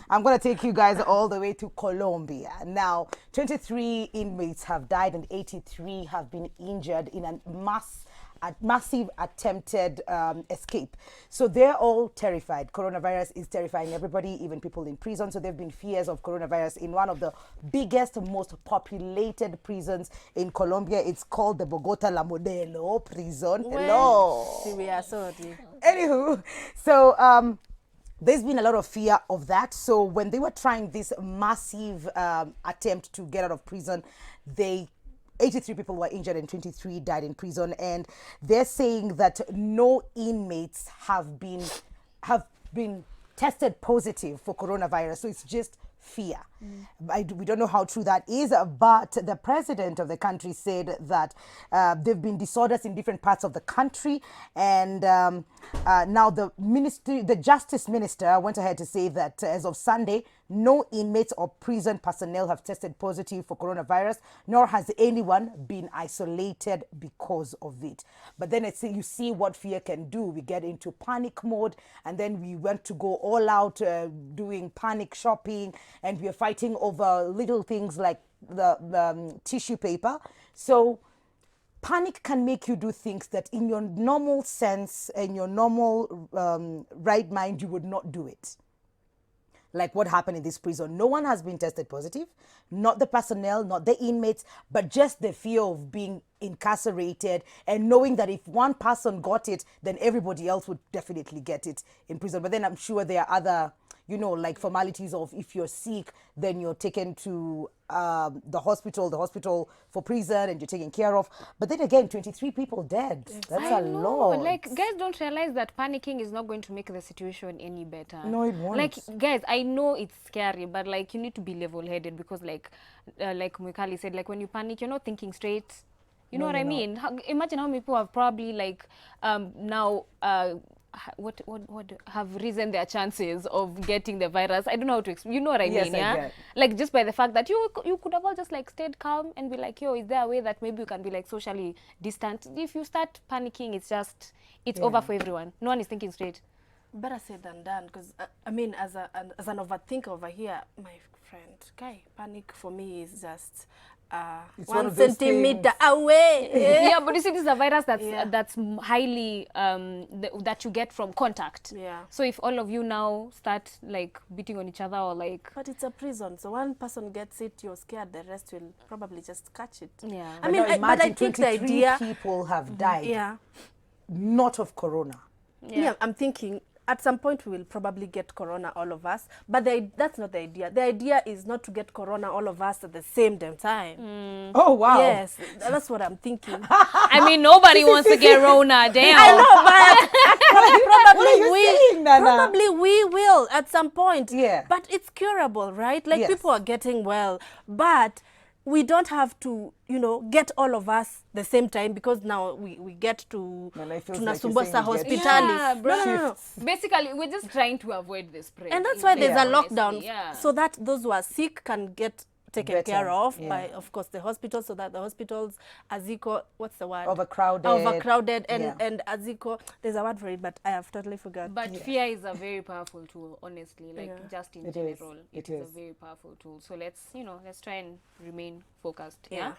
I'm going to take you guys all the way to Colombia. Now, 23 inmates have died and 83 have been injured in a massive attempted escape. So they're all terrified. Coronavirus is terrifying everybody, even people in prison. So there have been fears of coronavirus in one of the biggest, most populated prisons in Colombia. It's called the Bogota La Modelo prison. Hello. See, we are sorry. Anywho, so there's been a lot of fear of that. So when they were trying this massive attempt to get out of prison, 83 people were injured and 23 died in prison. And they're saying that no inmates have been tested positive for coronavirus. So it's just fear. We don't know how true that is, but the president of the country said that there have been disorders in different parts of the country, and now the justice minister went ahead to say that as of Sunday, no inmates or prison personnel have tested positive for coronavirus, nor has anyone been isolated because of it. But then you see what fear can do. We get into panic mode, and then we went to go all out doing panic shopping, and we are fighting over little things like the tissue paper. So panic can make you do things that in your normal sense, in your normal right mind, you would not do it. Like what happened in this prison. No one has been tested positive, not the personnel, not the inmates, but just the fear of being incarcerated and knowing that if one person got it, then everybody else would definitely get it in prison. But then I'm sure there are other, like formalities of if you're sick, then you're taken to the hospital for prison and you're taken care of. But then again, 23 people dead. That's a lot. Like, guys don't realize that panicking is not going to make the situation any better. No, it won't. Like, guys, I know it's scary, but like you need to be level-headed because like Mwikali said, like when you panic, you're not thinking straight. You know what I mean? Imagine how many people have probably like now what have risen their chances of getting the virus. I don't know how to explain. You know what I mean? Yeah. Like just by the fact that you could have all just like stayed calm and be like, yo, is there a way that maybe you can be like socially distant? If you start panicking, it's over for everyone. No one is thinking straight. Better said than done, because I mean, as an overthinker over here, my friend, panic for me is just 1 centimeter away. Yeah, but you see, this is a virus that's highly that you get from contact. Yeah. So if all of you now start like beating on each other or like, but it's a prison, so one person gets it, you're scared, the rest will probably just catch it. Yeah. I mean, but I think the idea people have died. Yeah. Not of corona. Yeah, I'm thinking at some point we will probably get corona, all of us, but that's not the idea. The idea is not to get corona, all of us, at the same damn time. Oh, wow. Yes, that's what I'm thinking. I mean, nobody wants to get Rona, damn. I know, but probably we will at some point. Yeah. But it's curable, right? Like people are getting well, but we don't have to, get all of us the same time, because now we get to Nasumbosa Hospital. Yeah, no. Basically, we're just trying to avoid the spread. And that's why there's a lockdown, so that those who are sick can get taken care of by, of course, the hospital, so that the hospitals, Aziko, what's the word? Overcrowded, and Aziko, there's a word for it, but I have totally forgot. But fear is a very powerful tool, honestly, like just in general. It is a very powerful tool. So let's try and remain focused. Yeah.